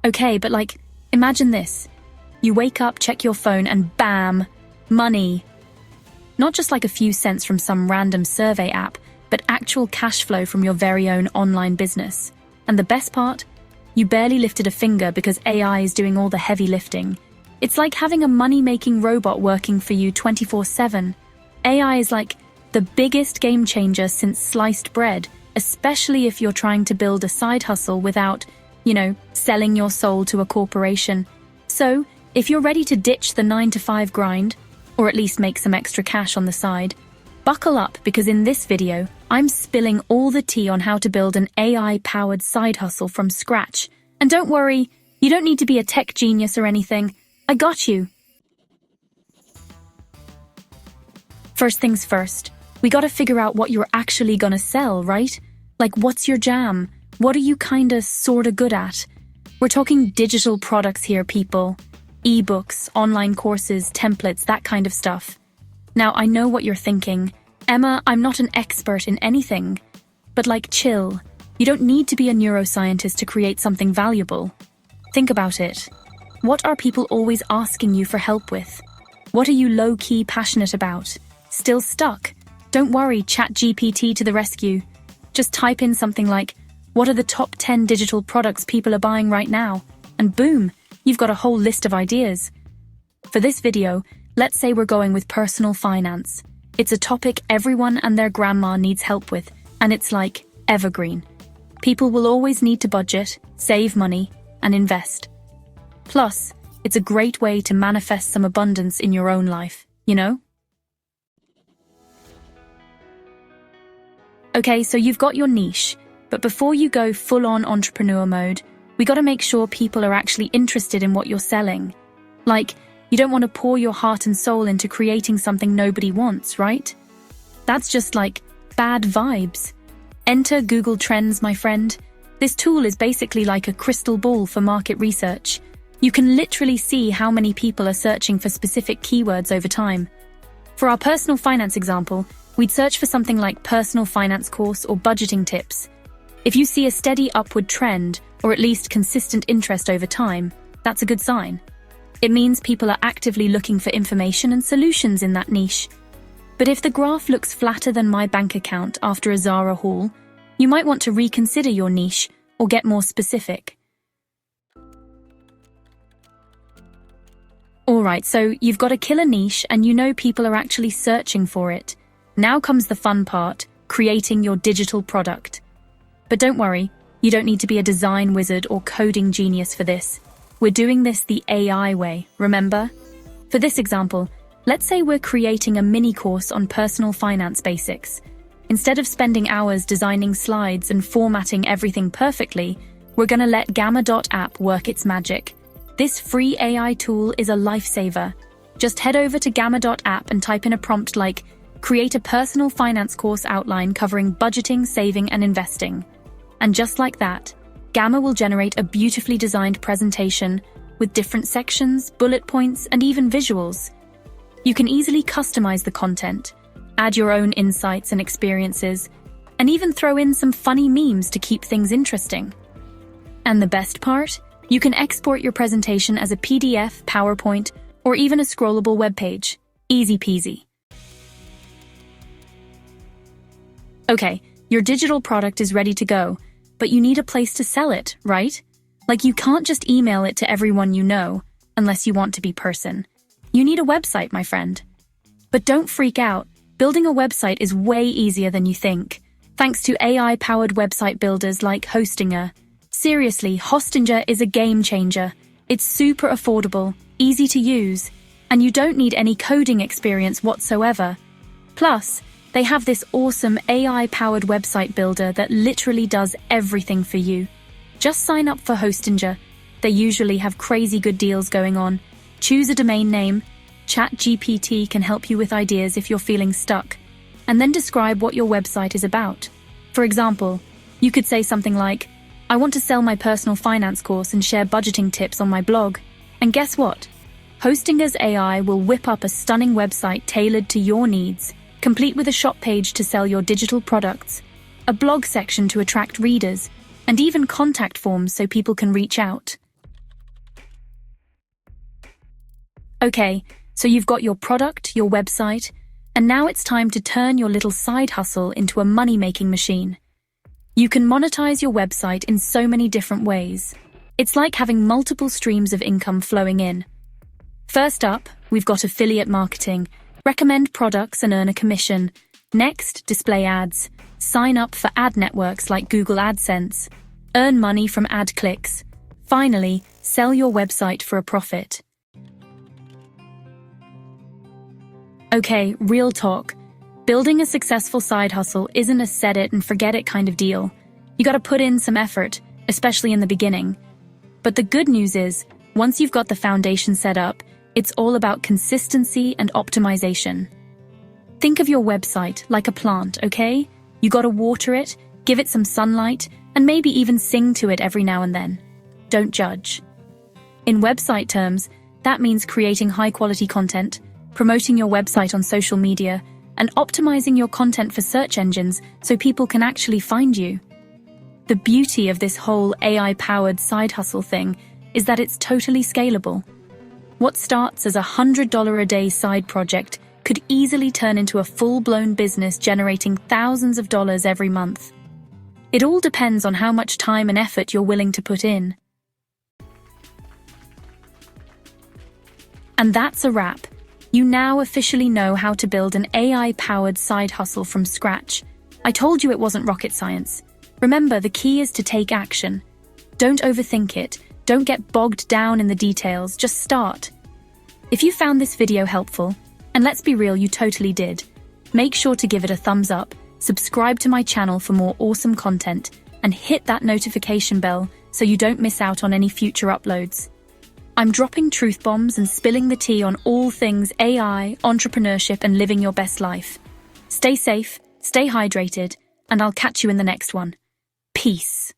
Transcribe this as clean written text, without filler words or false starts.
Okay, but like, imagine this. You wake up, check your phone, and bam, money. Not just like a few cents from some random survey app, but actual cash flow from your very own online business. And the best part? You barely lifted a finger because AI is doing all the heavy lifting. It's like having a money-making robot working for you 24/7. AI is like the biggest game changer since sliced bread, especially if you're trying to build a side hustle without, selling your soul to a corporation. So, if you're ready to ditch the 9-to-5 grind, or at least make some extra cash on the side, buckle up because in this video, I'm spilling all the tea on how to build an AI-powered side hustle from scratch. And don't worry, you don't need to be a tech genius or anything. I got you. First things first, we gotta figure out what you're actually gonna sell, right? Like, what's your jam? What are you sorta good at? We're talking digital products here, people. Ebooks, online courses, templates, that kind of stuff. Now, I know what you're thinking. Emma, I'm not an expert in anything. But chill. You don't need to be a neuroscientist to create something valuable. Think about it. What are people always asking you for help with? What are you low-key passionate about? Still stuck? Don't worry, ChatGPT to the rescue. Just type in something like, what are the top 10 digital products people are buying right now? And boom, you've got a whole list of ideas. For this video, let's say we're going with personal finance. It's a topic everyone and their grandma needs help with, and it's like evergreen. People will always need to budget, save money, and invest. Plus, it's a great way to manifest some abundance in your own life, Okay, so you've got your niche, but before you go full-on entrepreneur mode, we gotta make sure people are actually interested in what you're selling. You don't want to pour your heart and soul into creating something nobody wants, right? That's just bad vibes. Enter Google Trends, my friend. This tool is basically like a crystal ball for market research. You can literally see how many people are searching for specific keywords over time. For our personal finance example, we'd search for something like personal finance course or budgeting tips. If you see a steady upward trend, or at least consistent interest over time, that's a good sign. It means people are actively looking for information and solutions in that niche. But if the graph looks flatter than my bank account after a Zara haul, you might want to reconsider your niche or get more specific. Alright, so you've got a killer niche and people are actually searching for it. Now comes the fun part, creating your digital product. But don't worry, you don't need to be a design wizard or coding genius for this. We're doing this the AI way, remember? For this example, let's say we're creating a mini course on personal finance basics. Instead of spending hours designing slides and formatting everything perfectly, we're gonna let Gamma.app work its magic. This free AI tool is a lifesaver. Just head over to Gamma.app and type in a prompt like, create a personal finance course outline covering budgeting, saving, and investing. And just like that, Gamma will generate a beautifully designed presentation with different sections, bullet points, and even visuals. You can easily customize the content, add your own insights and experiences, and even throw in some funny memes to keep things interesting. And the best part? You can export your presentation as a PDF, PowerPoint, or even a scrollable webpage. Easy peasy. Okay, your digital product is ready to go, but you need a place to sell it, right? You can't just email it to everyone you know, unless you want to be person. You need a website, my friend. But don't freak out. Building a website is way easier than you think, thanks to AI-powered website builders like Hostinger. Seriously, Hostinger is a game changer. It's super affordable, easy to use, and you don't need any coding experience whatsoever. Plus, they have this awesome AI-powered website builder that literally does everything for you. Just sign up for Hostinger. They usually have crazy good deals going on. Choose a domain name. ChatGPT can help you with ideas if you're feeling stuck. And then describe what your website is about. For example, you could say something like, I want to sell my personal finance course and share budgeting tips on my blog. And guess what? Hostinger's AI will whip up a stunning website tailored to your needs, complete with a shop page to sell your digital products, a blog section to attract readers, and even contact forms so people can reach out. Okay, so you've got your product, your website, and now it's time to turn your little side hustle into a money-making machine. You can monetize your website in so many different ways. It's like having multiple streams of income flowing in. First up, we've got affiliate marketing. Recommend products and earn a commission. Next, display ads. Sign up for ad networks like Google AdSense. Earn money from ad clicks. Finally, sell your website for a profit. Okay, real talk. Building a successful side hustle isn't a set it and forget it kind of deal. You gotta put in some effort, especially in the beginning. But the good news is, once you've got the foundation set up, it's all about consistency and optimization. Think of your website like a plant, okay? You gotta water it, give it some sunlight, and maybe even sing to it every now and then. Don't judge. In website terms, that means creating high-quality content, promoting your website on social media, and optimizing your content for search engines so people can actually find you. The beauty of this whole AI-powered side hustle thing is that it's totally scalable. What starts as a $100 a day side project could easily turn into a full-blown business generating thousands of dollars every month. It all depends on how much time and effort you're willing to put in. And that's a wrap. You now officially know how to build an AI-powered side hustle from scratch. I told you it wasn't rocket science. Remember, the key is to take action. Don't overthink it. Don't get bogged down in the details. Just start. If you found this video helpful, and let's be real, you totally did, make sure to give it a thumbs up, subscribe to my channel for more awesome content, and hit that notification bell so you don't miss out on any future uploads. I'm dropping truth bombs and spilling the tea on all things AI, entrepreneurship, and living your best life. Stay safe, stay hydrated, and I'll catch you in the next one. Peace.